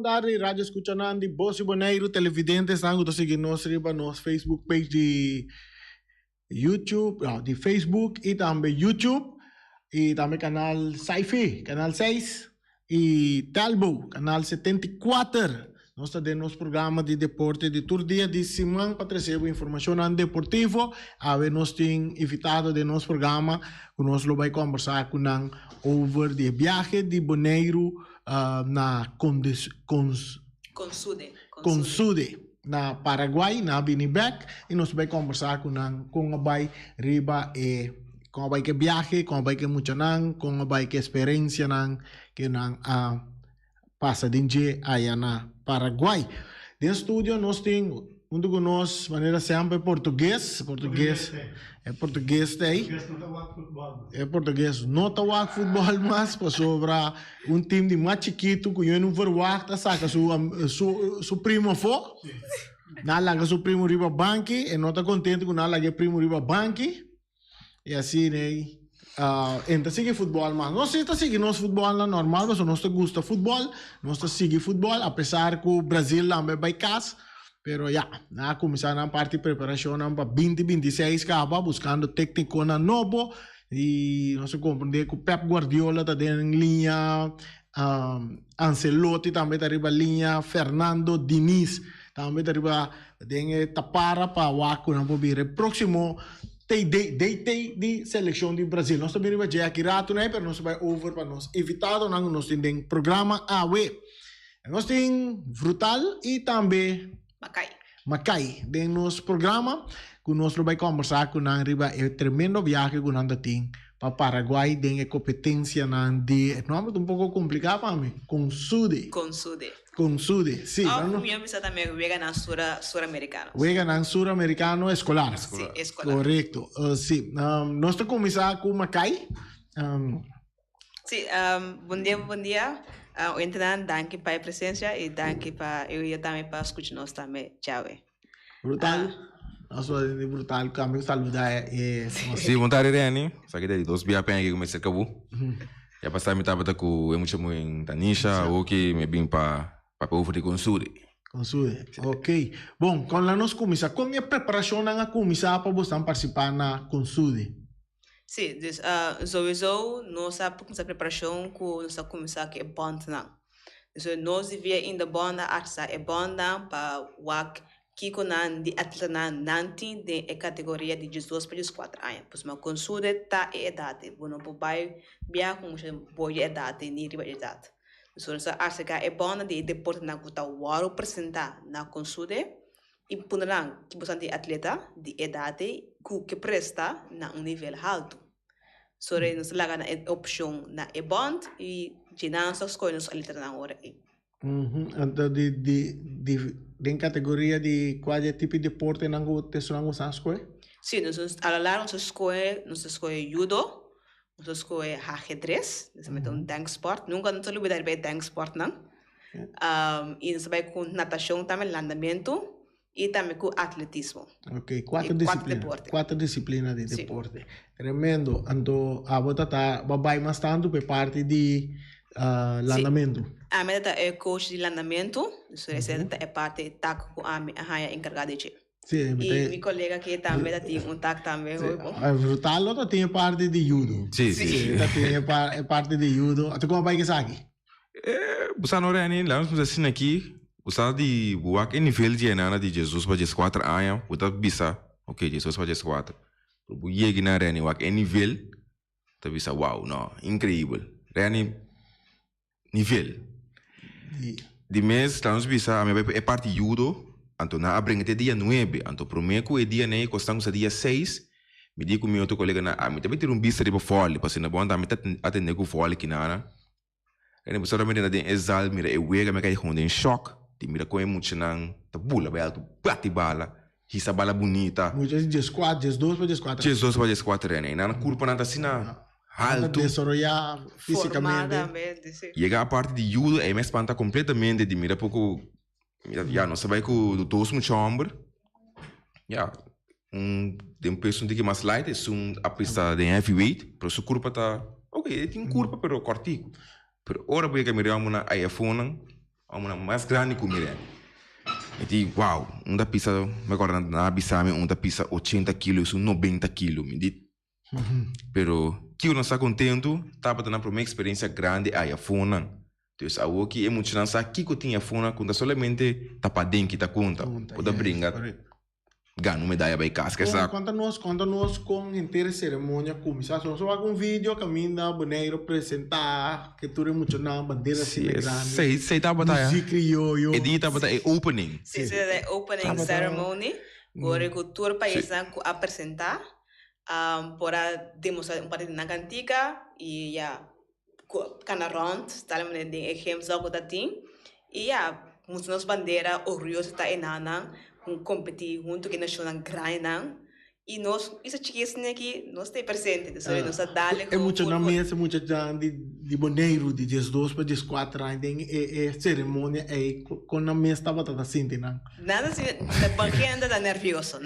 bondade, rádio escuchando de Bosi Boneiro, televidentes, estão a seguir nós riba no Facebook page de YouTube, de Facebook e também YouTube, e também canal Saifi, canal 6, e Talbo, canal 74. Nós temos nosso programa de deporte de todo dia de semana para receber informação deportiva. Nós temos invitado de nosso programa, que nós vamos conversar com over de viagem de Boneiro na Consude, na Paraguai, na Binibec, e nós vamos conversar com a Bai Riba e com a Bai que viaje, com a Bai que muito com a Bai que experiência que passa de aí na Paraguai. Dentro do estúdio nós temos de nós maneira sempre português é português daí é português não tá futebol mas para sobre time de mais chiquito que eu não vou tá saca su primo for na larga su primo riba banque e não tá contente com na larga primo riba banque e assim né então sigue futebol mas não sei tá seguir nosso futebol normal mas nós gosta futebol nós tá seguir futebol apesar que o Brasil lá vai casa. Pero na começar na parte de preparação para 2026 acaba buscando técnico na novo e nós compreender que o Pep Guardiola está em linha, Ancelotti também está em linha, Fernando Diniz também está em tapara para o Waco na bobira. Próximo de seleção do Brasil. Nós também vamos já aqui rato, né? Pero nós vai over para nós evitar nós temos programa AWE. Nós temos Frutal e também Macai, de nosso programa, que nós vamos conversar com a riba é tremendo viagem que nós temos para Paraguai, de competência de nome um pouco complicado para mim, Consude, sim. Eu penso também que na sul-americano. Na sul-americano escolar. Sim, escolar. Correto, sim. Nós vamos começar com Macai. Sim, bom dia. Então, danke para a presença e danke para eu também para escutar nós também. Tchau. Brutal. Nós vamos brutal, caminho saludar. Sim, vontade de Reni. Só que daí, dois dias para que comecei a acabar. Já passei me tava com eu muito em Tanisha, ou que me vim para o de Consude. Ok. Bom, quando nós começamos, como é a preparação na começar para você participar na Consude? Sim, sowieso nossa preparação com nossa começar que é bom não. Então nós vivia em da bonda arsa é bom para o que com de atleta nanti de categoria de 18 para 14 anos. Pois mas consude tá idade, bom não vai via com boa idade nem riba idade. Então nossa arsa que é bom de deporte na guta o apresentar na consude e punarang que você tem atleta de idade que presta na nível alto. Sobre nos laga na opção na bond e ginásio escolhe nos atleta na hora. Então de categoria de qual tipo de deporte na guta são os escolhe? Sim, nós nos escolhe judo, nos escolhe ajedrez, nós metemos dance sport, nunca nos olvidar de dance sport não. E nós vai com natação também, andamento. E também com atletismo. Ok, quatro disciplinas de deporte. Sim. Tremendo. Então, a bota vai mais tanto por parte de andamento. A minha é coach de andamento, essa é parte da a encarregada de. Sim, e meu colega que também tem taco também. A Brutal outra tem parte de judo. Sim. Tem parte de judo. Até como vai que sabe? Você não é nem lá, nós assim aqui. Usar de buak em nível de enana de Jesus para 14 anos, uta bisa, ok, Jesus para 14. Pro ye gina reni wak em nível, tá bisa wow, não, incrível. Reni nível. De mês, estamos bisa, a minha é parte judo, então na abrinha até dia 9, então prometo é dia nem costamos dia 6. Me digo meu outro colega na, me também ter bisa de fole, para ser na bom, também até nego fole que nana. Reni você também tem exal, mira, é wega me cai com em choque. Mira como é muito não tá bula bela tu bate bala essa bala bonita muitas vezes 12 para 14 né na curva não tá assim na alto desarrollar fisicamente chega a parte de judo é me espanta completamente de mira pouco já não sabe que o dos muito chambre já tem peso de que mais light é a pista de heavyweight para sua curva tá ok tem curva pero cortico pero ora porque me reamo na iPhone uma mais grande que o Mirene. E digo, uau, uma pisa, me acordo na Abissame, uma pisa 80 quilos, 90 quilos, me diz. Pero, que eu não está contento, estava tendo uma experiência grande aí a fona. Então, algo que é muito não sabe que eu tinha fona, quando somente tapa dentro que tá conta, pode brincar, ganho medalha para casa, que sabe? Conta-nos com inteira cerimônia, começar só algum vídeo, caminha, boneiro, apresentar, que tu é muito na bandeira assim grande. Sei, tá batalha. Música yo. Edita batalha é opening. Sim, é opening ceremony, agora que o tour país apresentar, para demonstrar parte na cantiga e já cana round, está de exemplo que tem e já muitas bandeiras orgulhosa está enana competir junto com a nacional grande e nós isso chiques aqui nós tem presente isso é nossa dale é muito na mesa muito de boneiro de 12 para 14 anos é cerimônia é com na mesa estava toda assim não nada assim da banquinha nada nervioso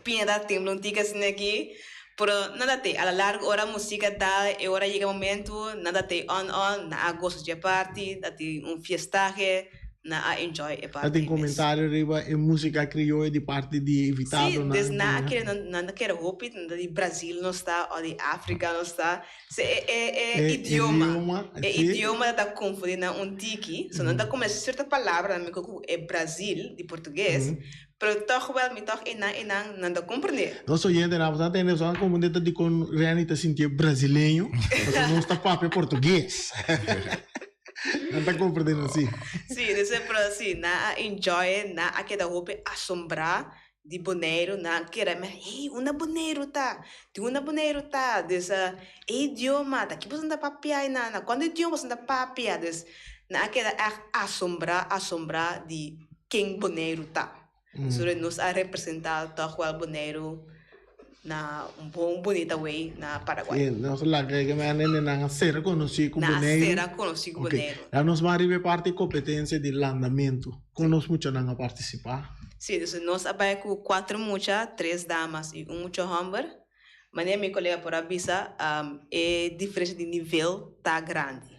pinda tem um tica assim aqui pero nada te a la larga hora música tá e hora chega momento nada te on na agosto de party dati fiestaje na enjoy e parte. Tem comentário riba é música criolla de parte de evitado sim, não quero roupa de Brasil não está ou de África não está é idioma da confundir tiki só não dá como certa palavra é Brasil de português pero toch wel me toch não dá compreender nós oyentes na verdade temos uma comunidade de com realmente sentir brasileiro porque não está papo português. Não está compreendendo assim? Sim, isso é para assim, na enjoy, na aquela roupa assombrar de boneiro, na querer, mas uma boneiro tá, dessa idioma, tá, que você não papia na quando idioma você não papia, dessa, na aquela assombrar de quem boneiro tá. Sobre nós a representar tal qual boneiro na bonita way na Paraguay. Nós lá que na ser conhecido como boneiro. Na ser conhecido como boneiro. Lá nós vamos parte de competência de landamento. Conosco muito não participar. Sim, então nós abai com 4 muchas, 3 damas e mucho homem. Mas minha colega por avisa é diferença de nível tá grande.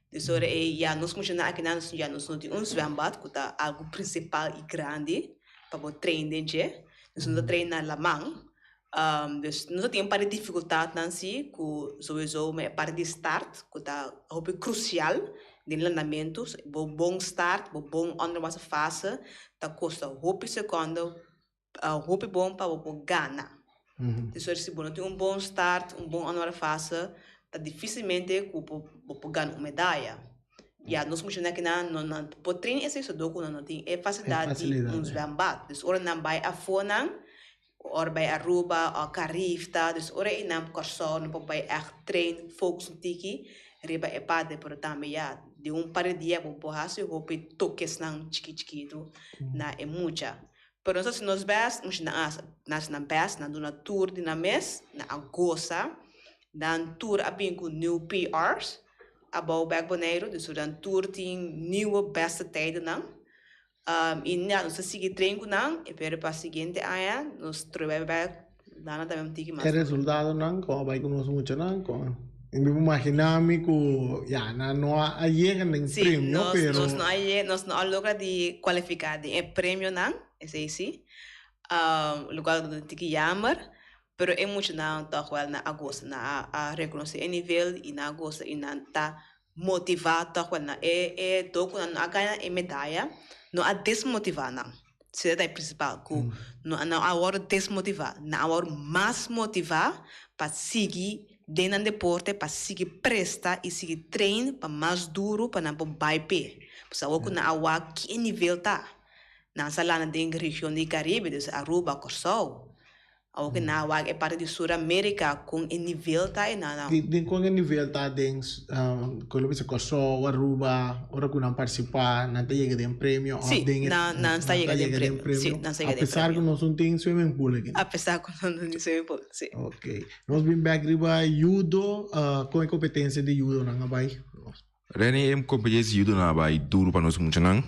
Então já nós funcionamos aqui nós já nós não temos swembad que tá algo principal e grande para o treino dentro. Nós treina la mão. Nós temos para dificuldade nansi que sowieso é para de start que tá hope crucial de andamento bom start bom onderwaartse fase tá custa hope segundo hope bom para o ganhar então se você tem bom start bom onderwaartse fase tá dificilmente que o ganhar uma medalha já nós funcionamos aqui na por treino esse isso do que não tem é facilidade uns lambat então ora não vai a fona or bij Aruba of Carifta, dus ora inam corson po bij echt train focus tiki riba e pade por também ya de par dia po bohasi hope toques nang chiquito na é mucha pero nós best nós na best na duna tour de na mes na agosta dan tour abin com new PRs abou back boneiro dus dan tour ting nieuwe beste tijden nang e nós seguimos treino não e para seguinte ano nós trabalhamos dando também tiki mais. O resultado não como vai conosco muito não com eu me imaginava que já não há chega nem prêmio pero nós não logra de qualificar de prêmio não esse sim lugar do tiki jammer pero é muito não tá qual na agosto na a reconhecer nível e na agosto e não tá motivado tá qual na é toco na ganha e medalha não a desmotivar não isso é o principal não a hora desmotivar na hora mais motivar para seguir dentro do deporte para seguir prestar e seguir treino para mais duro para não bypass porque na água que nível tá na sala na região de Caribe dus Aruba Corsol ao que na água é parte de Sul-América com nível tá e não de com nível tá dentro quando você Corsol Aruba ora que não participar não tá chega de prêmio sim não está chega de prêmio sim não está chega de prêmio apesar que nós não tem swimming pool aqui apesar que não tem swimming pool sim ok nós vim back riba judo com a competência de judo não vai Reni é competência de judo não vai duro para nós muito não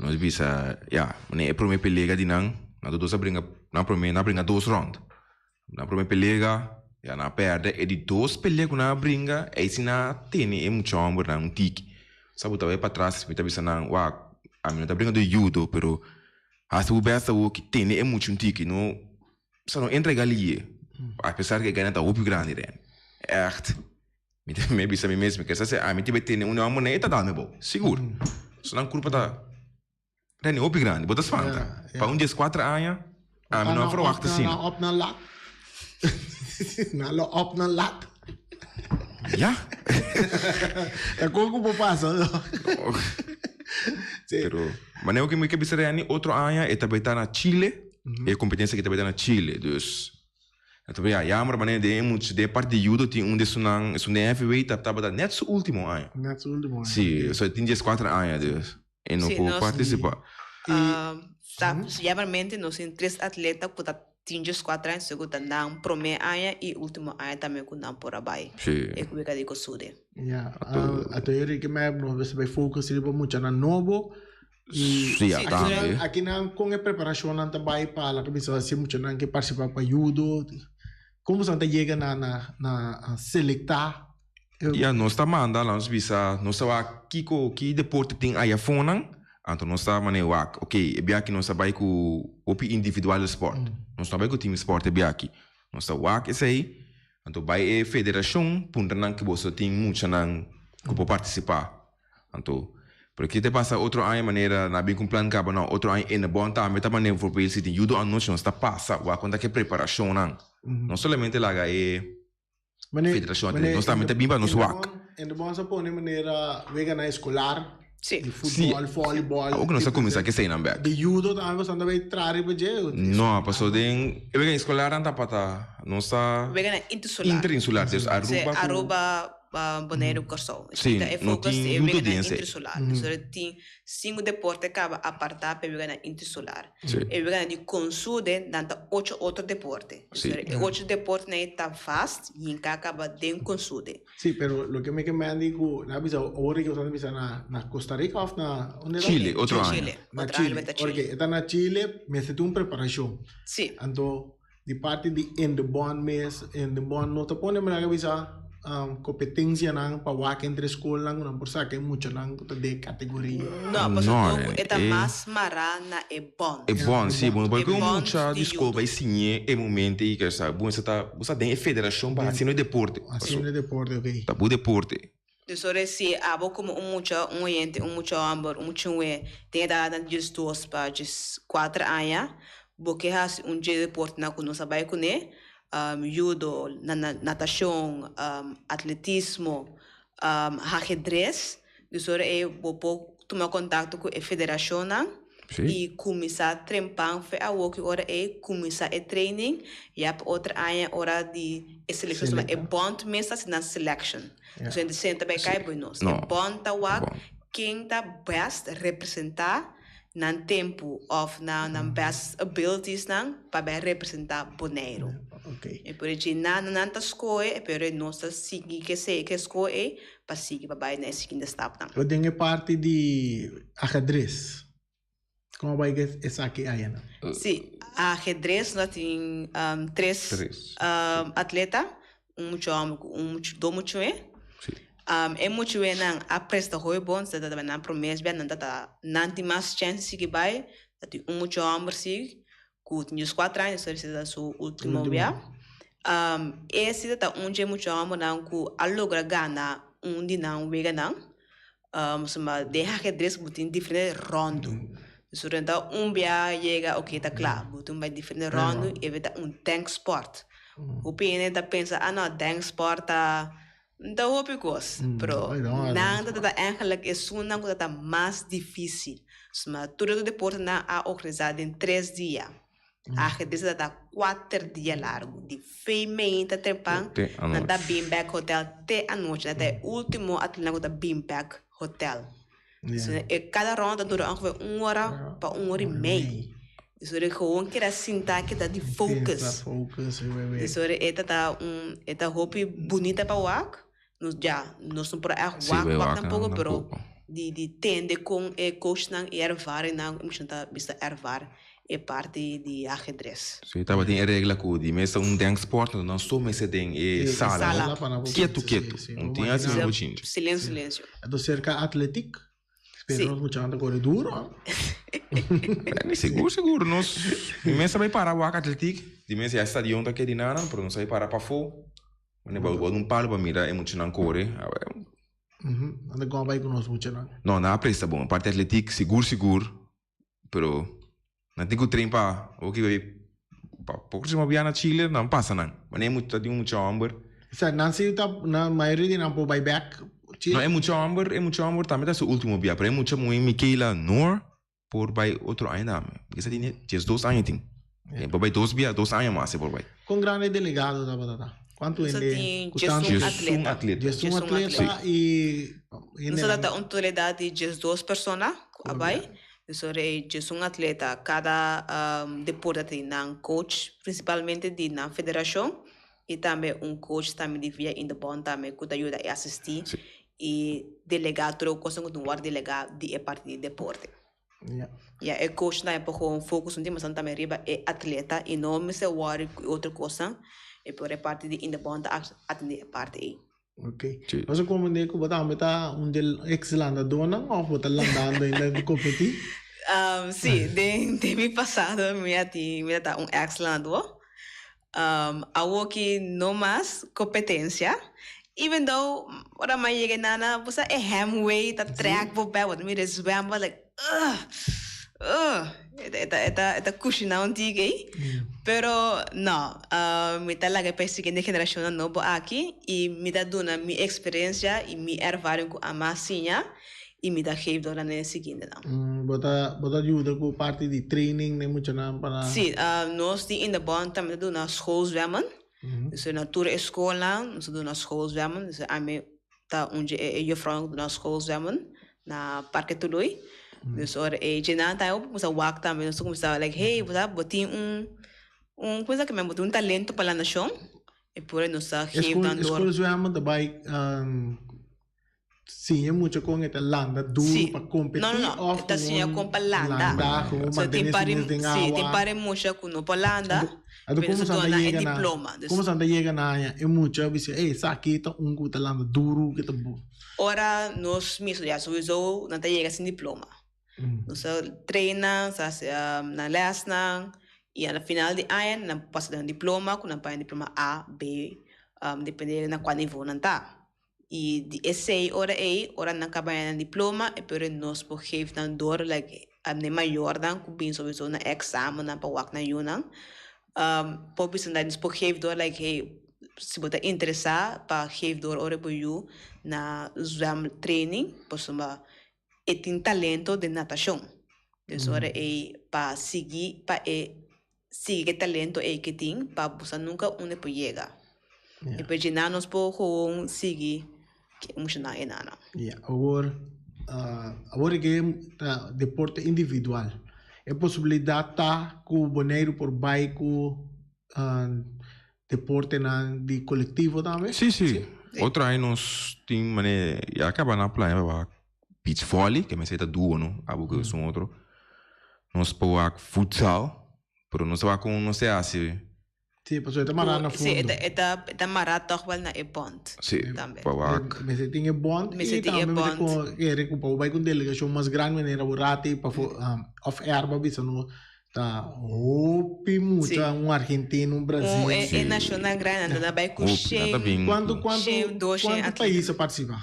nós bisa ya né primeira pelega de não na todos a brinca na brinca 2 round na primeira pelega ya na perde e de 2 pelega na brinca e se na tem é muito amor na tiki sabe, tá para trás, me tá pensando, a mim não tá brincando de judo, pero hasta o besta o que tem é muito tique, não, só não entra ali, apesar que ganha tá muito grande, né? Echt, me bisa me mesmo, que essa a mim tiver tem uma moneda dá me bom, seguro, só não culpa tá, né? Muito grande, botas fanta, para 4 anos, a mim não verwacht assim. Na op na lat. Na op na lat. Ja. É como que passa? Pero, mas eu que me quer dizer é outro ano é também tá na Chile, é competência que também tá na Chile, dus. Também a jammer, mas de muitos de parte de judo tem desses não, isso não é heavyweight, tá net so último ano. Net so último ano. Sim, só tem 4 anos, dus. E não pode participar. Geralmente nós temos 3 atletas que têm 4 anos, segundo não, primeiro ano e último ano também que não por abaixo. Sim. É como que digo sude. Yeah, até eu que me nós vai focar muito na novo. Sim, também. Aqui não com a preparação não também para a cabeça assim muito não que participar para judo. Como você chega na selectar? Ja, nós tá mandando, nós visa, nós tá que deporte tem aí a fona. Então nós tá maneiro ok, é bem aqui nós tá vai com o individual sport. Nós tá vai com o time sport é bem aqui. Nós tá esse aí. Então vai a federação, punta não que você tem muito não que pode participar. Então porque te passa outro ano maneira na bem com plano cabo não outro ano em bom tá meta maneira for para ele judo a noite nós tá passa o quando que preparação não somente lá é federação nós tá meta bem para nós em bom se põe maneira vegana escolar de futebol, voleibol. O que nós começar que sei não bem. De judo também você não vai trare para jeito. Não, passou de vegana escolar anda para nós tá vegana interinsular. Aruba Bonaire Corso. Sim, não tem muito interinsular. Tem 5 deportes que apartar para vegana interinsular. E vegana de consude danta 8 outros deportes. 8 deportes não está fast e em acaba de consude. Sim, pero lo que me digo, na bisa ahora que usando bisa na Costa Rica ou na Chile, outro ano. Na Chile. Porque está na Chile, me se uma preparação. Sim. Então, de parte de in the bond mês, in the bond não te põe me na bisa competência não para walk entre escola não por saber muito não de categoria. Não, porque é mais marana é bom. É bom, sim, bom, porque muita escola vai sim é momento e que sabe, você tem federação para assim no deporte. Assim no deporte, ok. Tá bom deporte. Sobre se abo como oriente, muito amor, muito tem dado de 2 para 4 anos, porque has deporte na kuno sabay kune. Judo, natação, atletismo, ajedrez. Então, eu vou tomar contato com a federação e começar a treinar. Agora é começar a treinar e a outra área hora de seleção. É bom mesmo na selection. Então, a gente também cai para nós. É bom quem está best representar no tempo of na best abilities para representar Bonaire. Okay. E por isso não tá escolhe, pero nós seguir que escolhe para seguir para baixo na seguinte etapa. Eu tenho parte de ajedrez. Como vai que essa aqui aí, não? Sim, ajedrez nós tem 3 atletas, muito muito é muito não a presta roi bom, se tá na promessa bem não tem mais chance que vai, tem muito homem sim. Com os 4 anos, isso é o último dia. Esse é dia muito homem não que a logra ganhar de não vega não. Mas de ajedrez tem diferente rondo. Isso então dia chega ok tá claro, tem mais diferente rondo e vai tank sport. O PN tá pensa não tank sport tá então o picos, pero não tá eigenlijk é suna que tá mais difícil. Mas todo o deporte não é organizado em 3 dias. A ajedrez está 4 dias largo. De feimenta trepang, na Beanbag Hotel até a noite, até o último atleta da Beanbag Hotel. E cada ronda dura ongeveer 1 hora para 1 hora e meia. Dus er gewoon kira sinta que tá de focus. Dus er tá hopi bonita para wak. Nós já nós não por wak tampoco, pero de tende com coach nang ervaren nang, misschien tá bisa ervar. é parte de ajedrez. So, tava tem regra que de mesa tem sport, não só mesa tem sala. Quieto. Não tem assim no botinho. Silêncio. É do cerca atlético. Esperamos muito anda correr duro. Seguro. Nós mesa vai parar o atlético. De mesa é estadião tá querendo nada, pero não sai parar para fora. Quando vai palo para mirar é muito não corre. Anda com vai conosco muito não. Não, na presta bom. Parte atlético seguro. Pero não tem que treinar o que vai pouco se movia na Chile, não passa não. Mas é muito hambre. Sa Nancy tá na maioria de não pode buyback. Não é muito hambre, também é o último dia, pero é muito Michaela Noor por vai outro ainda. Porque você tem just 2 anos tem. Por vai 2 anos mais por vai. Com grande delegado tá. Quanto ele? Um atleta e nós dá totalidade de 2 pessoas abai. Sobre um atleta, cada deporte tem um coach, principalmente na federação, e também coach também devia in the bond também que ajuda a assistir e delegado, coisa que não delegado de parte de deporte. E coach na época com foco no time também riba é atleta e não me se worry outra coisa, e por parte de in the bond atender parte aí. Ok. Mas como ne ko bata meta del excellent dona ou bota landando in competi? Sì, de mi passato mi ha un excellent que no más competencia, even though ora mai llega nana, você é hamway, tá track bo ba, what me reswamba like eta kushina ontigue. Pero no, me tá lá que penso que na geração nova aqui e me dá dona minha experiência e minha ervaring com a massinha e me dá geef door na seguinte dan. Bota ajuda com parte de training, nem muito não para. Sim, nós die in de band também doen na schoolzwemmen. Dus na tour escola, nós doen na schoolzwemmen. Dus ame tá onde je vrouw doen na schoolzwemmen na Parque Tului. Dus ora genanta eu pusa wak também, nós começava like, hey, você botin coisa que me botou talento para a nação. E por aí nós geef dan door. Schoolzwemmen daarbij sim, é muito com esta landa duro para competir. Não, esta sim é com landa. Tem pare muito com no landa. Como Santa chega na é muito a dizer, aqui tá guta landa duro que tá bom. Ora nós mesmo já sowieso não tá chega sem diploma. Nós treina, na lesna e no final de ano na passa um diploma, com um diploma A, B, dependendo na qual nível não tá. E de essay ora na cabanha na diploma e por nós por geef dan door like ne maior dan ku bin sowieso na examen na pawak na yun por bisan dan por geef door like hey se bota interessar pa geef door ora por you na zwem training por suma etin talento de natação dus ora pa seguir sigue talento que tem pa busa nunca onde por chega e por já nós por seguir que emocional é nada. Agora que é deporte individual, é possibilidade tá com o boneiro por bike deporte de coletivo também? Sim. Outro aí nós tem mané e acaba na praia beach volley que me sei tá duo não, abo que são outro. Nós pôr futsal, pero nós vai com não sei assim. Sim, passou eta marana na fundo. Sim, eta marana toch wel na bond. Sim, também. Mas você tem bond e também com vai com delegação mais grande maneira o rate para off air babisa no tá opi muito argentino Brasil. É nacional grande, da vai com cheio. Quanto país participa?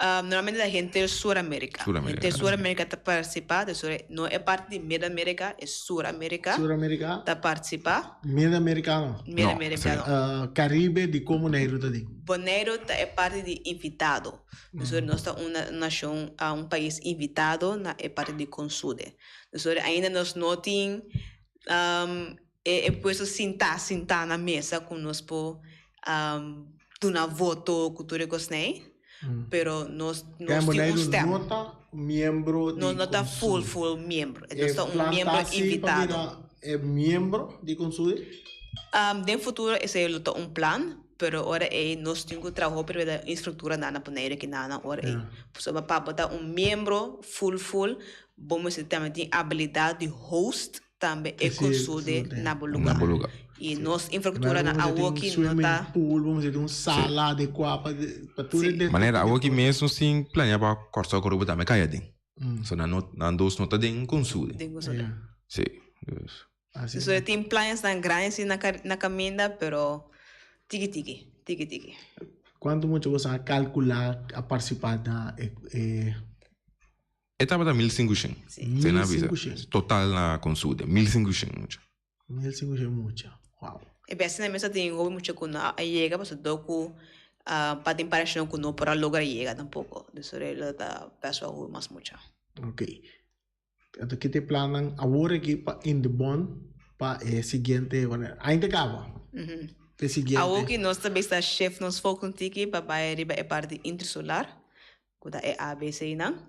Normalmente a gente é Sul-América. Gente Sul-América está participando, não é parte de Mid-América, é Sul-América. Sul-América está participando. Mid-Americano. Caribe de como Neiro tá digo. Boneiro é parte de invitado. Nós somos uma nação, um país invitado na é parte de consude. Ainda nós não temos é posto sentar na mesa conosco dar voto cultura cosnei. Pero nós temos membro não está full membro. Nós membro invitado. É membro de consumo? No futuro esse é plan, pero ora nós temos que trabalhar para a estrutura na maneira que na ora so para botar membro full, vamos também ter habilidade de host também é consude na Na lugar. lugar. E nossa infraestrutura na Vamos água dizer, que não tá pool, vamos dizer, sala adequada para tudo. Sim. Maneira, a que mesmo sim planear para cortar o corpo também caia dentro. So na dos nota den consude. de consude. Yeah. Sim. Assim, Isso tem planos tão grandes na caminhada, pero tiki. quanto muito você calcular a participar da Etapa da 1500. Sim. Você na visa. 1500. Total na consude. 1500. 1500 é muito. Uau. E bem, assim, mesmo tem muito com a chega, mas doku para ter comparação com não para lugar chega tampouco. Isso é da pessoa mais muito. Ok. Então, que te planam agora aqui para in the bond para seguinte, ainda acaba. O seguinte. A que nós também está chefe nos foco tiki para riba é parte intersolar, que é ABC não.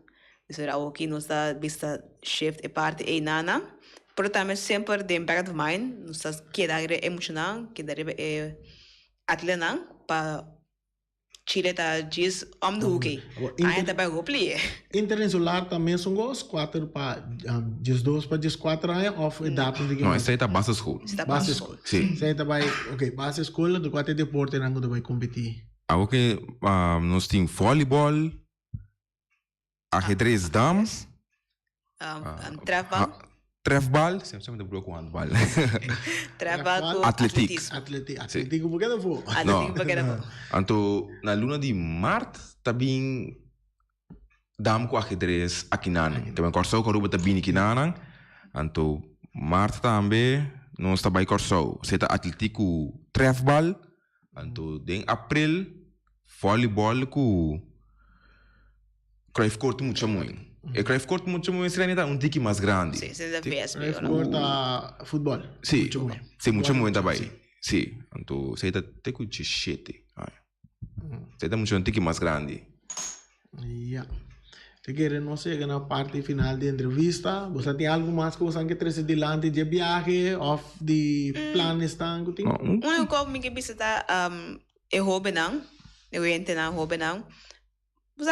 Isso é o que nós está chefe é parte é nana. Pero também sempre de back of mind, nós está queda emocional, queda riba é atleta para Chile tá diz do hockey. Ainda vai gopli. Internacional também são os 4 para 12 para 14 anos of edad de Não, essa aí tá base school. base escola. Sim. Você vai, ok, base escola do quatro deporte não vai competir. A que nós temos voleibol, ajedrez damas, trefbal, sempre me deu com handball. Trefbal com Athletics. Atlético porque não for. Não. Então, na luna de março, também dam com ajedrez aqui na também corso com ruba também aqui na então março também nós também corso se tá atlético trefbal então em abril voleibol com Cruyff Court muito e Cruyff Court muito será tique mais grande Sim, você deve ver essa Esporta futebol. sim sim muito também sim então se tá te com chete se tá muito tique mais grande. Yeah. Te quero não chegar na parte final da entrevista. Você tem algo mais que você quer trazer delante de viagem ou de planos tanto? Uma coisa que você tá é hobby não, eu entendo hobby não. Você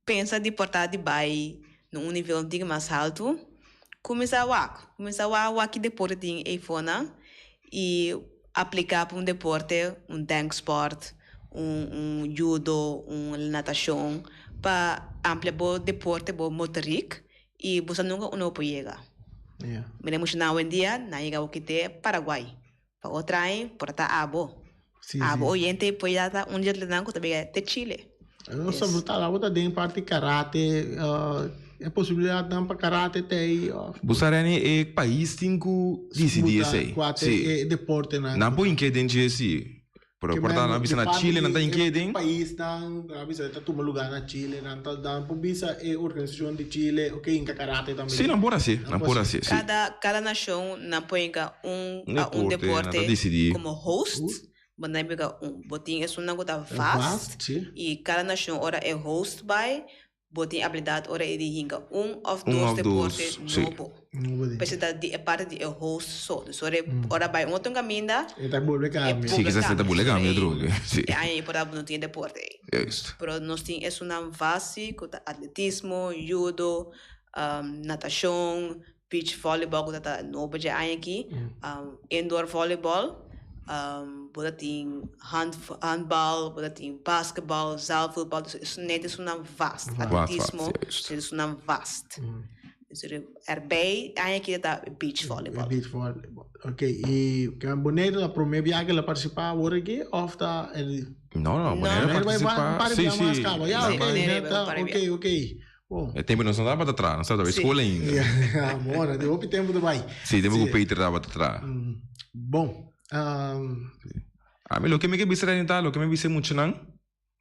pensa de portar de bai num nível antigo mais alto, começar a wak deporte em iPhone e aplicar para deporte, tank sport, judo, natação, para ampliar o deporte, o motoric, e você nunca não pode chegar. Me lembro na um dia, na chega o que tem Paraguai. Para outra aí, porta abo. Abo, oriente, pode dar dia de tango também é de Chile. Não só botar lá, botar dentro parte karate, é possibilidade de para karate tem. Busarani é país cinco decidir sei. É deporte na. Não põe que dentro esse. Por portar na visa na Chile não tem que dentro. País não, a visa está tomando lugar na Chile, não está dando por visa é organização de Chile, ok, em karate também. Sim, não pode ser, não pode ser. Cada nação não põe deporte como host. Mas botin é uma coisa vast e cada nação ora é host by botin habilidade ora é de hinga of dos deportes novo. Precisa de parte de host só. Ora by outro caminho. Está publicado. Sim, que está publicado é droga. Sim. Aí por não tem deporte. Isso. Pero nós tem é uma vast com atletismo, judo, natação, beach volleyball com tá novo já aqui, indoor volleyball. Tem handball, tem basketball, zaalvoetbal, dus net is een vast. Atletismo, is een vast. Dus erbij, eigenlijk dat beach volleyball. Beach volleyball. Ok, e que bonito da primeira viagem ela participar agora aqui ou está Não, Boneira participa. Sim. Ok. É tempo não dá para atrás, não sabe da escola ainda. Bora, deu tempo do vai. Sim, tempo que o Peter dava atrás. Bom. Lo que me quer dizer então, lo que me dizer muito não,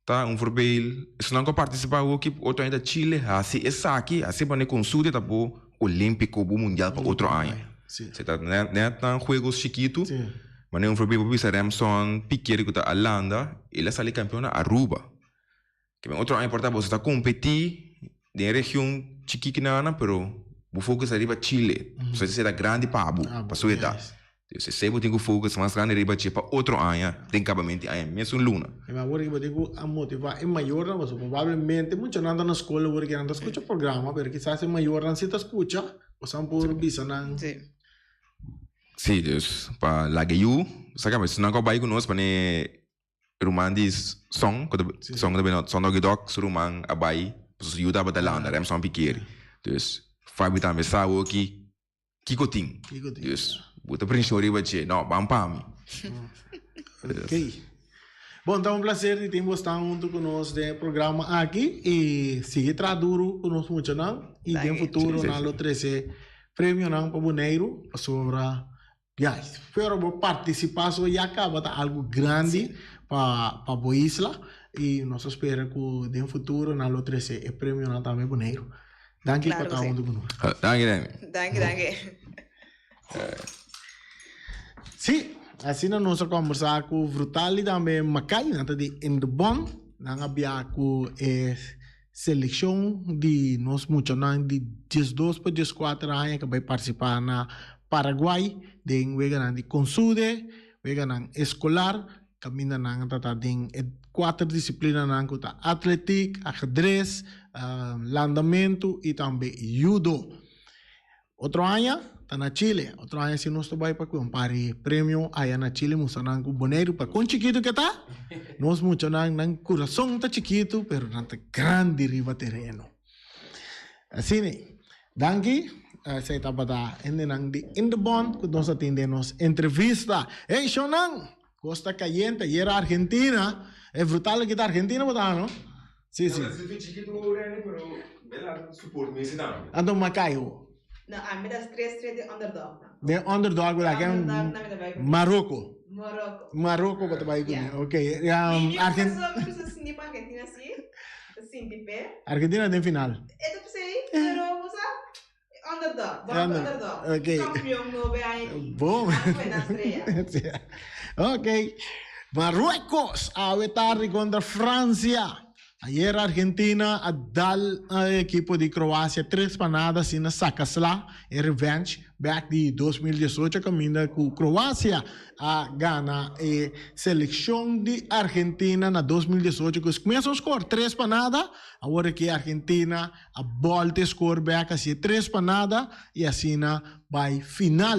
tá? Voorbeeld, se não participar o que outro ainda Chile, assim essa aqui, assim para consulta tá pro olímpico, pro mundial para outro ano. Você tá né tá jogos chiquito, mas não voorbeeld para dizer Remson, Piquet que tá Holanda, ele é sali campeão na Aruba. Que bem outro ano importa você tá competir de região chiquina, pero o foco seria para Chile. Você será grande para sua idade. Se você tem que focar mais grande riba para outro ano, tem acabamento aí mesmo luna. Mas agora que eu digo a motivar é maior, mas provavelmente muito não anda na escola porque não escuta programa, porque quizás é maior não se escuta, Usan por bisa nang. Sí. Sí, dus pa lagi you, saka mas nang ko bai kunos pane rumandis song, ko song da benot song dog surumang abai, dus you da batalan da rem song pikir. Dus fabi tambe sawo kikoting. Dus buta prinsori bache, no, bampami. Ok. Bom, então é um prazer de ter você junto conosco no programa aqui e siga traduro conosco muito não e no futuro na lo 13 prêmio não para Bonaire sobre viagem. Pero vou participar só e acaba tá algo grande para a isla e nós esperamos que no futuro na lo 13 o prêmio não também Bonaire. Danke para estar junto conosco. Danke. Sim. Assim nós vamos conversar com o Vrutali também Macai, nada de Indobon, nós havia com a seleção de nós muitos anos de 12 para 14 anos que vai participar na Paraguai, de vega de consude, vega escolar, caminha na tata de 4 disciplinas na kuta atletic, ajedrez, landamento e também judo. Outro ano tá na Chile, outro ano se nós vai para comprar prêmio aí na Chile, mostrando com Bonaire para com chiquito que tá, nós muito nang coração tá chiquito, pero não tá grande riba terreno. Assim, danke, saya tá para ainda nang de Indobon, que nós atendemos entrevista. Ei, Shonang, Costa Caliente, e era Argentina, é brutal que tá Argentina, botar, não? Sim, sim. Chiquito pero bela support me sidam. Ando Macaio. No, a mí das 3 de underdog. De underdog wala kang Marocco. Marocco ba tayo ko? Okay. Argentina sim, Argentina sim. Sim, pipe. Argentina din final. Ito po sei, pero usa underdog. Okay. Campeão no BI. Boom. Estrella. Okay. Marruecos a vetar contra Francia. Ayer Argentina a dal equipo de Croácia 3 panadas na Sakasla, revenge back de 2018 caminha com Croácia a gana a seleção de Argentina na 2018 que começou a score 3 panadas, agora que Argentina a volta score back assim 3 panadas e assim vai final.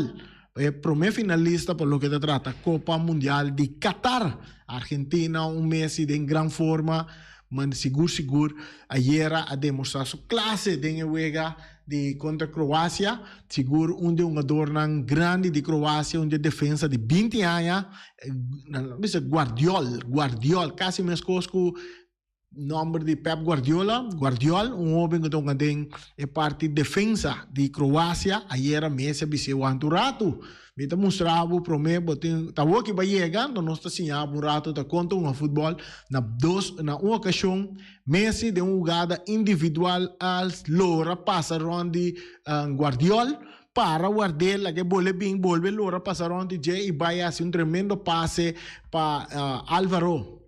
Primeiro finalista por lo que se trata Copa Mundial de Qatar. Argentina Messi em grande forma. Mas seguro, ayer a demonstrar sua classe de juega de contra Croácia. Seguro, um jogador grande de Croácia, um defesa de 20 anos, Guardiol, quase mesmo com nome de Pep Guardiola, um homem que tem parte de defesa de Croácia. Ayer a Messi biseu anturato. Mita mostrava para mim, tawo que vai chegando, nós está sinhando rato da conta um futebol na uma ocasião, Messi de uma jogada individual als Lora passaram de Guardiola para guardar que bola bem, bola Lora passaram de Jay e vai assim tremendo passe para Álvaro.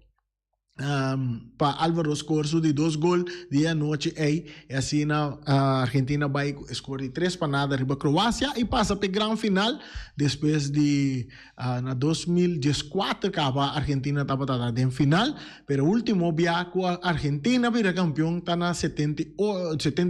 Para Álvaro scorso de 2 gols de anoche e assim na Argentina vai escolher 3 panadas riba Croácia e passa para grande final depois de na 2014 que a Argentina estava em final, pero último dia com a Argentina vira campeão está na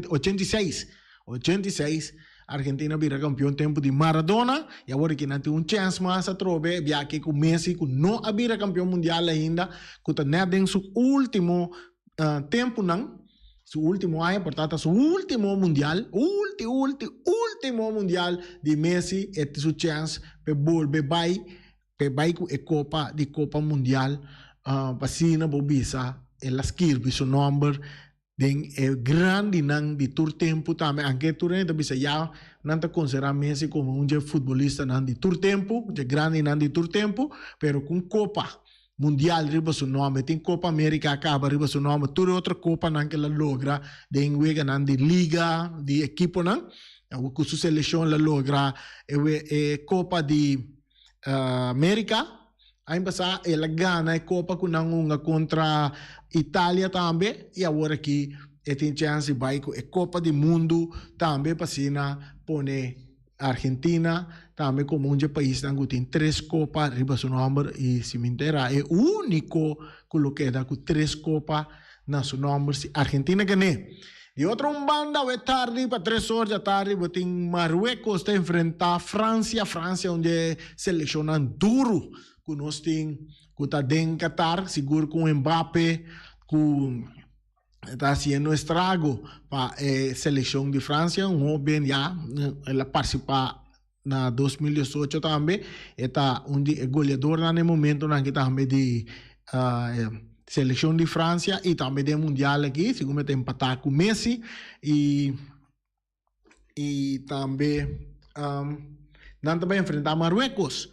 86 Argentina vira campeão tempo de Maradona e agora que não tem chance mais a trobe via que com Messi que não vira campeão mundial ainda que está net em seu último tempo não seu último ano portanto seu último mundial último mundial de Messi é sua chance para volver vai com a Copa Mundial para bobisa elas kirby seu número den grande nang di tour tempo também anche tour bisa ya nanta considera Messi como futbolista nang di tour tempo grande nang di tour tempo pero com Copa Mundial riba su nome tem Copa América acaba riba su nome tour outra Copa nang que la logra den wega nang di liga di equipo nang com su seleção la logra Copa di América. Aí passa ela ganha a Copa com uma contra Itália também e agora que tem chance de vai com a Copa do Mundo também para pone Argentina também como um país que tem 3 copas riba seu nome e se me entera é o único que queda com 3 copas na su número si Argentina ganhou. De outra banda, é tarde, para 3 horas da tarde, tem Marruecos está enfrentar França, onde é selecionando duro, que nós tem, que está dentro Qatar, seguro com Mbappé, que está fazendo estrago para a seleção de França, bem já, ela participar na 2018 também, está goleador no momento, que também de seleção de França e também do Mundial aqui, segundo tem empatar com Messi e também não também enfrentar Marruecos,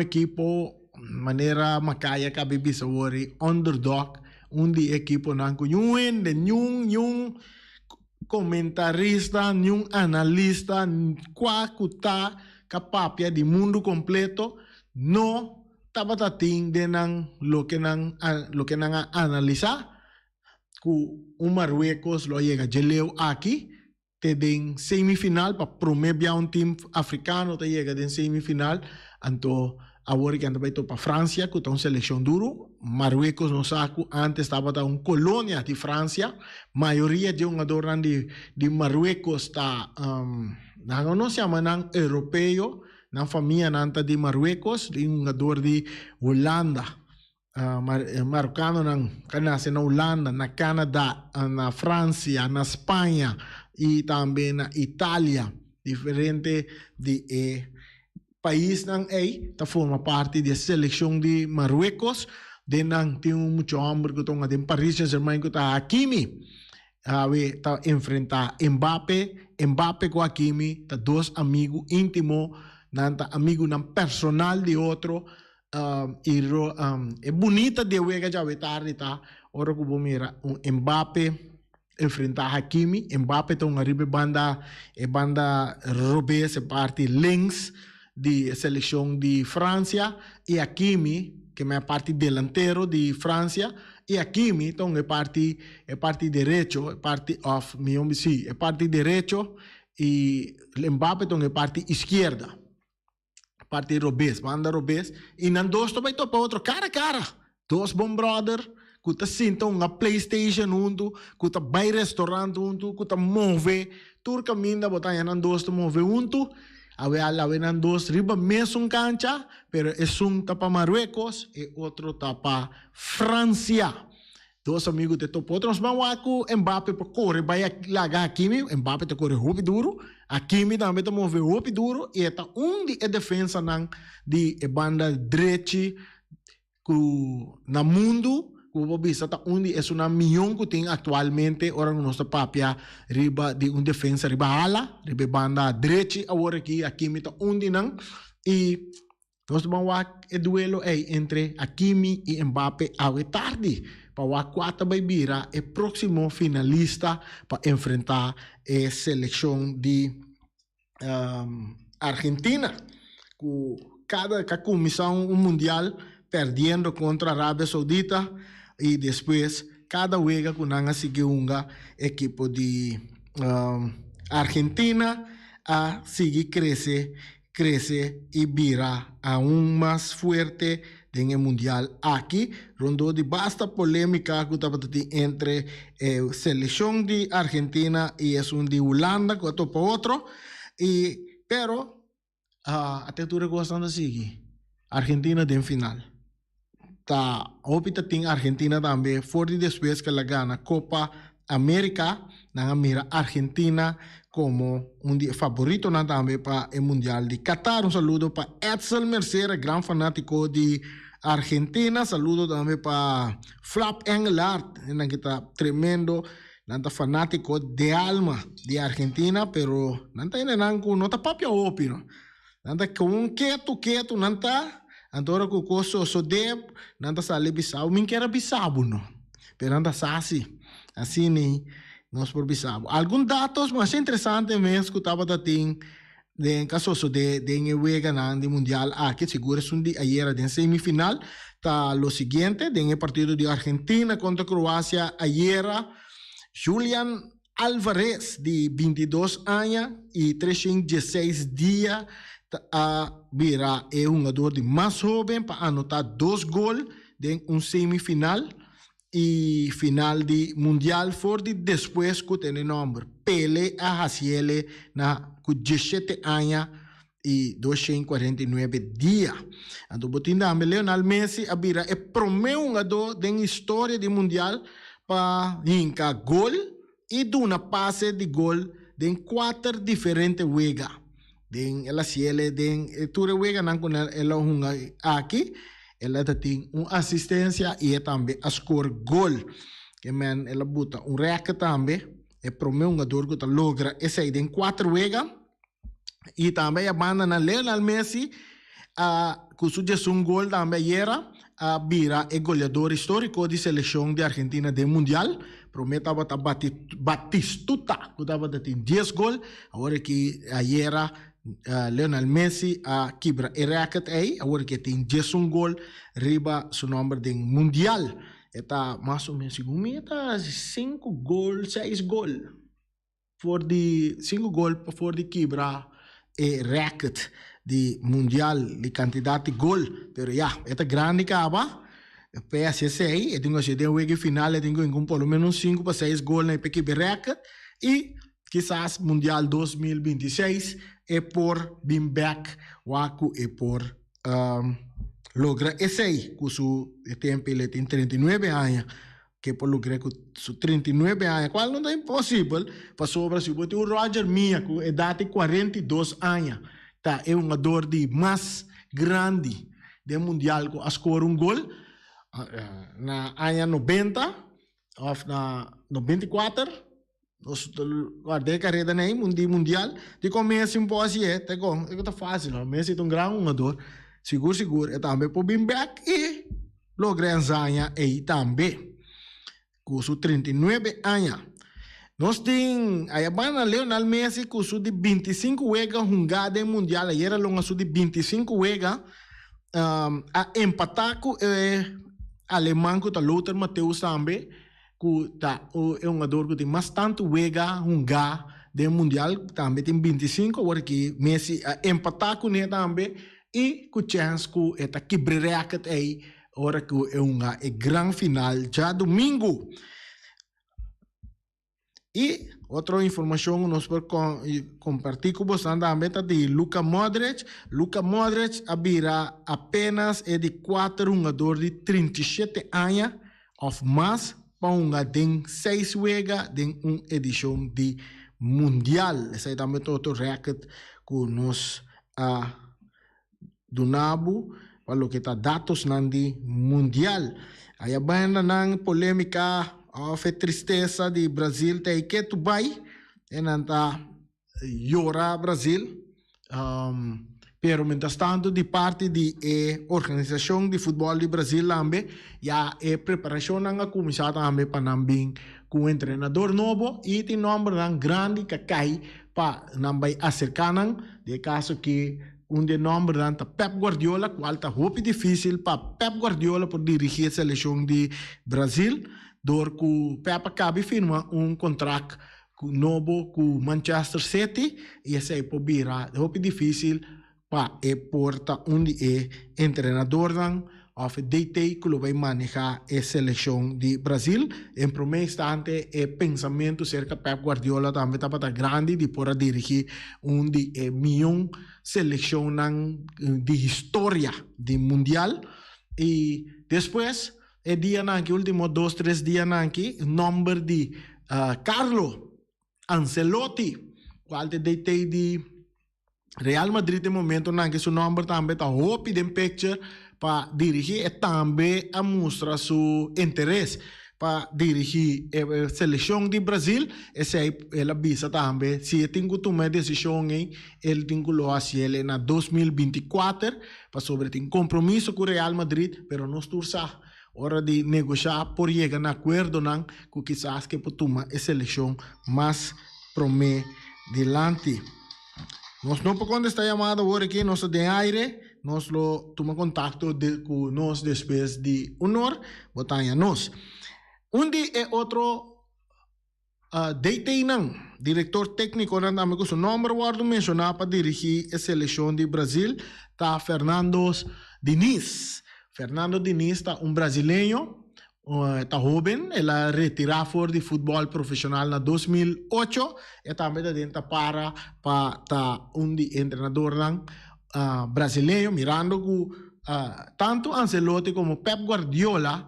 equipo maneira macaia que a sabori underdog, equipo não com nenhum comentarista, nenhum analista, qualquer capaz de mundo completo, não estava tendo lo que nang analisar que Marruecos lo llega geleu aqui te den semifinal para prometer time africano te llega den semifinal anto agora que anda para França que tá uma seleção duro Marruecos no saco antes estava uma colônia de França maioria de jogadores de Marruecos tá não se chama europeu na família nanta de Marruecos, de jogador de Holanda, marocano que nasce na Holanda, na Canadá, na França, na Espanha e também na Itália, diferente de país que forma parte da seleção de Marruecos, tem muito hambre que estão em Paris Saint-Germain que está Hakimi, está enfrentar Mbappé com Hakimi, tá dois amigos íntimos nanta amigo nan personal de outro é bonita de wega já tarde tá ora que vou mira Mbappé enfrentar Hakimi Mbappé tá uma ribe banda Robes é parte links de seleção de França e Hakimi que é parte delantero de França e Hakimi então é parte direito é parte off é parte direito e Mbappé então é parte esquerda parte Robes, banda Robes, e nan dois também topa outro, cara a cara. Dois bom brother, que tá sintam uma PlayStation junto, que tá vai restaurante junto, que tá move, turca minda botar nan dois to move junto, ave nan dois riba mesmo cancha, pero es um tapa Marruecos e outro tapa França. Dois amigos de topo outros manwaku, Mbappé para correr, vai largar Hakimi, Mbappé te corre roupa duro, Hakimi também te move roupa duro, e tá onde é defesa de banda direita na mundo, que vou ver tá onde é uma milhão que tem atualmente, ora no nosso papia, riba de defesa riba ala, riba banda direita, agora aqui Hakimi tá onde não, e nós vamos é duelo entre Hakimi e Mbappé à tarde. Para o quatro vai virar o próximo finalista para enfrentar a seleção de Argentina. Cada comissão mundial perdendo contra a Arábia Saudita e depois cada vez que não seguir uma equipe de Argentina a seguir cresce e virar aún mais forte en el mundial aquí, rondo de basta polémica entre selección de Argentina y es un de Holanda que topa otro, pero até tu gostando sigue Argentina en final. Ta opita tem Argentina também, forte después que la gana Copa América, na mira Argentina como un favorito también para el mundial de Qatar. Un saludo para Edsel Mercera, gran fanático de Argentina. Saludo también para Flap Engelhardt, que está tremendo, nanta fanático de alma de Argentina, pero nanta no está papia opino. Nanta com quieto, nanta andora com coso sodeb, nanta sale bisau, min quer bisau no. Pero nanta assim nem nós por bisau. Alguns dados mais interessantes mesmo que estava tem de caso de wega de mundial que seguro es un día ayer en semifinal está lo siguiente en el partido de Argentina contra Croacia ayer Julián Álvarez de 22 años y 316 días virá es un jugador de más joven para anotar 2 goles en un semifinal e final de mundial for de depois que tem número Pele a Haciele na 17 anos e 249 dias. Então, botin da Lionel Messi abira é primeiro jogador da história do mundial para inca gol e duna passe de gol em 4 diferentes wegas. Ela Ciele tura wega nan com ela hunga aqui ela tem uma assistência e também a score gol que man ela bota reca também é primeiro jogador que logra esse aí em 4 wegas e também a banda na Lionel Messi que sugere gol também era a bira é goleador histórico de seleção de Argentina do mundial prometa bata Batistuta que estava tem 10 gol agora que era Lionel Messi a quebra e racket aí agora que tem 10 gol riba su número de mundial eta mais ou menos segundo meta 5 gol 6 gol for de 5 gol for de quebra e racket de mundial de quantidade de gol pero eta grande caba PSC aí eu tenho que o final eu tenho que pelo menos 5 para 6 gol na equipe racket e quizás mundial 2026 é por Bimback Waku é por logra esse aí com seu tempo ele tem 39 anos que por lograr com seu 39 anos qual não é impossível para sobra se botar o Roger Mia com idade de 42 anos tá é um jogador de mais grande do mundial com a score gol na ano 90 ou na 94 nós guardei carreira nem mundial de começo impossível é tá fácil não Messi é um grande jogador seguro é também por bem back e lograr ganhar aí também com seus 39 anos nós tem a banda Lionel Messi com seus de 25 wegas jogada mundial aí era longa seus de 25 wegas a empatar com alemão que tá Lothar Matthäus também que é um jogador que tem bastante wega de mundial também tem 25 agora que Messi empatar com ele também e com chance que está quebrar aí agora que é uma grande final já domingo e outra informação nós podemos compartilhar com vocês também de Luka Modric abrirá apenas de 4 jogadores de 37 anos ou mais para tem 6 wegas em uma edição de mundial. Esse é também todo recorde que nós donamos para o que está dados de mundial. Aí a banda na polêmica a tristeza de Brasil tem que tu vai e não tá llorar Brasil. Pero mientras tanto, de parte da Organização de Futebol de Brasil também, já é preparação na comissão também para também com um treinador novo e tem nome grande que cai para também acercar de caso que de nome da Pep Guardiola, qual está muito difícil para Pep Guardiola por dirigir a seleção de Brasil, dor que Pep acaba de firmar contrato novo com Manchester City e esse aí por virar muito difícil para porta onde é treinador of DT que vai manejar a seleção de Brasil. Em primeiro instante, pensamento cerca de Pep Guardiola também está grande de poder dirigir onde é milhão seleção de história de mundial. E depois, dia que último 2-3 dias aqui, número de Carlo Ancelotti, qual de DT de Real Madrid no momento que seu nome também está hope de picture para dirigir e também a mostrar seu interesse para dirigir a seleção de Brasil. Essa aí ela visa também se tem que tomar decisão ele tem que lo fazer na 2024 para sobre tem compromisso com o Real Madrid, pero não está hora de negociar por chegar a acordo que quizás que pode tomar a seleção mais promete delante. Nós não podemos estar chamado agora aqui, nós de aire, nós lo toma contato com nós depois de honor, botar nós. Onde é outro DT diretor técnico também com seu nome, guardo mencionar para dirigir a seleção de Brasil, tá Fernando Diniz. Fernando Diniz está brasileiro, Está joven, ela retirou fora de futebol profissional na 2008 e também está dentro para tá treinador brasileiro, mirando que tanto Ancelotti como Pep Guardiola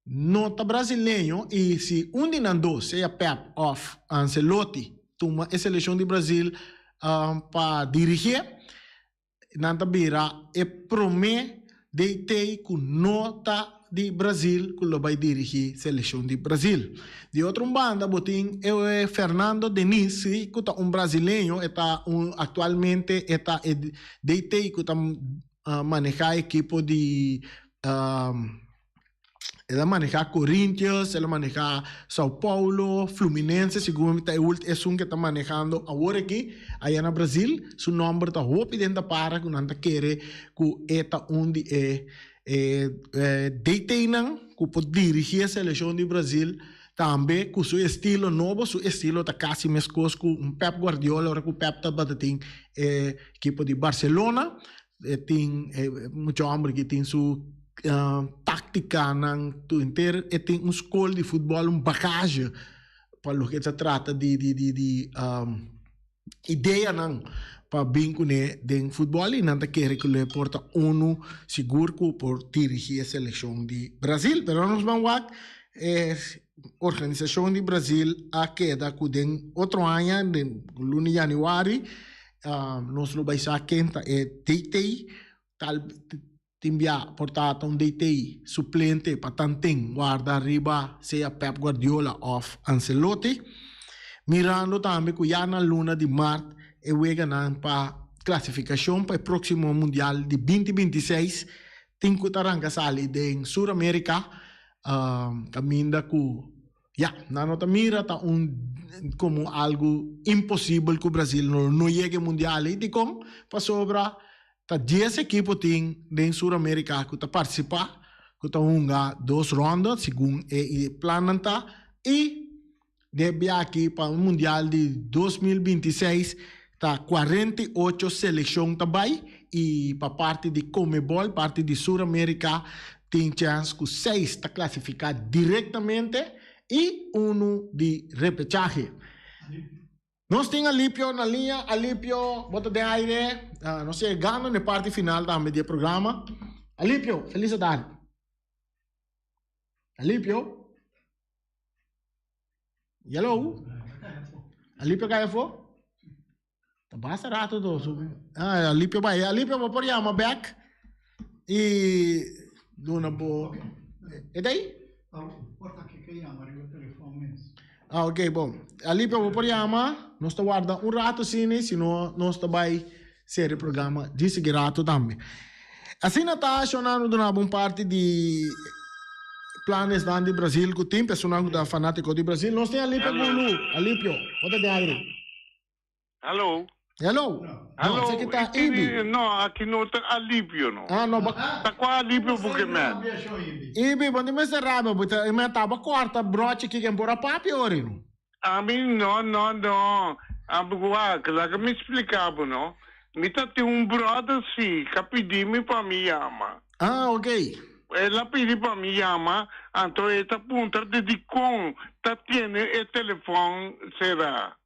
não tá brasileiro e se não dois, seja Pep ou Ancelotti, toma a seleção de Brasil para dirigir, não tá vira e promete de ter com nota de Brasil que vai dirigir a seleção de Brasil. De outra banda, botin é Fernando Diniz, que é brasileiro, atualmente está DT que está manejar equipo de ela maneja Corinthians, ela maneja São Paulo, Fluminense, segundo é um que está manejando agora aqui, aí no Brasil, seu nome está roupa dentro para que não quer que eta onde deteinan que pode dirigir a seleção do Brasil também com seu estilo novo, seu estilo está quase mesmo com Pep Guardiola, agora que o Pep está batendo equipe de Barcelona, tem muito homem que tem sua tática inteira e tem escola de futebol, bagagem para o que se trata de ideia para bem com o futebol e não quer que ele porta seguro por dirigir a seleção de Brasil. Pero nós vamos a organização de Brasil a queda com outro ano, no de janeiro, nós vamos a quenta DTI, tal timbia portato DTI suplente para tanting guarda arriba seja Pep Guardiola ou Ancelotti, mirando também que já na luna de março e ganhando para classificação para o próximo Mundial de 2026, tem que estar sali em Sul-América, caminha com na nota mira tá como algo impossível que o Brasil não chegue ao Mundial e de como para sobra tá 10 equipos tem em Sul-América que tá participar, que tá duas rondas segundo o plano e deve aqui para o Mundial de 2026 tá 48 seleções também e para parte de Comebol, parte de Sul-América tem chance que 6 está classificado diretamente e 1 de repechaje. Nós temos Alípio na linha, Alípio, bota de aire, não sei, ganha na parte final também do programa. Alípio, felicidade. Alípio? Hello? Alípio Gaifo? Basta rato do. Alípio vai. Alípio vai por yama back. E. Dona bo. E daí? Porta aqui que yama, o telefone. Ok, bom. Alípio vai por yama. Nós está guardando rato sim, senão nós está vai ser o programa de seguir rato também. Assim está chamando de uma boa parte de planos do Brasil que tem pessoal da fanático do Brasil. Nós temos Alípio Gulu. Alípio, bota de aire. Alô? Hello? Alô? Você que tá Ibi? Não, aqui não tem Alípio, não. Não. Tá com Alípio porque, man. Ibi, quando me serrava, eu tava corta broche aqui que embora papi orino. A mim, não. Agora, que me explicava, não? Me tá tem brother, sim, que pediu-me para me amar. Ok. Ela pediu para me amar, então ela aponta de com, tá tendo o telefone, será?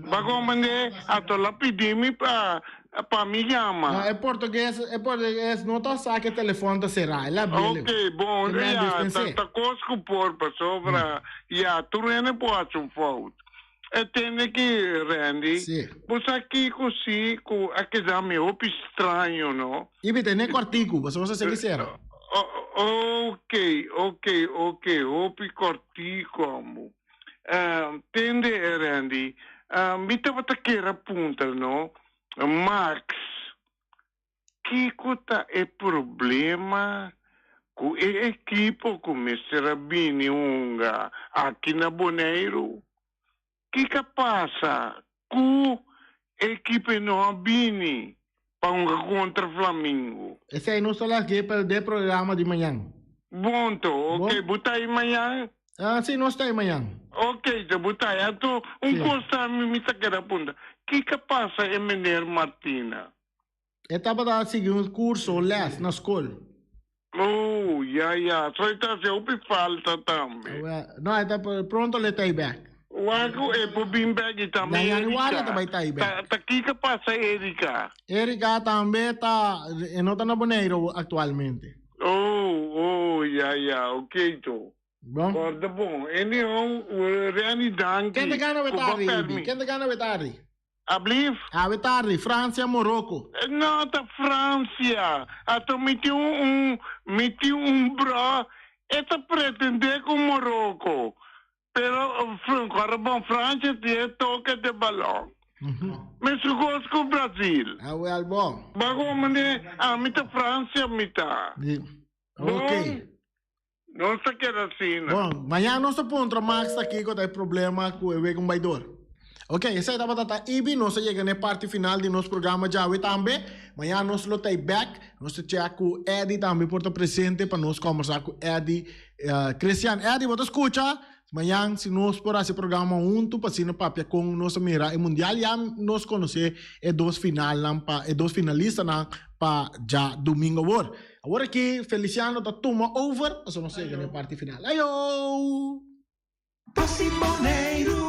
Bagomane, ela pediu-me para me amar. É português, não tá saque o telefone da será, ela bele. Ok, bom, tá coisa por sobra, tu não pode fazer. Tem que, Randy, você aqui così, aqui já me ouve estranho, não? Ibi, tem nem cortico, você se quiser. Ok, ouve cortico, tende, Randy, me estava a punta, não? Max, que é problema com a equipe como Mr. Rabini Unga aqui na Boneiro? Que passa com a equipe não Rabini para contra Flamengo? Esse aí não está lá aqui para o programa de manhã. Bom, ok, botar aí manhã? Sim, não está aí manhã. Ok, já botar aí. Então, coisa me está a punta. Que passa em Menor Martina? Eu estava a seguir um curso, les, na escola. Oh, yeah. So ita se upi falta também. No, ita pronto le tai back. Wago e po bimbag também. Na Januário também tai back. Ta kika passa Erika. Erika também tá não tá na Boneiro atualmente. Oh, yeah, ok to. Bom. Guarda bom, ene reani danki. Quem te gana vetari? Quem te gana vetari? Ablief? A vetari, França, Morocco. No, ta Francia. Ato meti un bra e ta pretende con Morocco. Pero agora bom, França tie toque de balão. Mas eu gosto com o Brasil. Ah, well, bom. Bago mane a mita França mita. Ok. Não se quer assim. Bom, amanhã nosso ponto Max está aqui com o problema com o Wegum Baidor. Ok, essa é a batata Ibi, nós chegamos na parte final do nosso programa já também. Amanhã nós lotei back, nós chegamos com Eddie também por estar presente para nós conversar com Eddie Cristiano. Eddie, você escuta? Amanhã, se nós por esse programa junto, para cima papia com nossa mira e mundial, já nós conhecer dois finalistas para já domingo agora. Agora aqui, Feliciano está toma over, nós chegamos na parte final. Ayo! Passi Boneiro.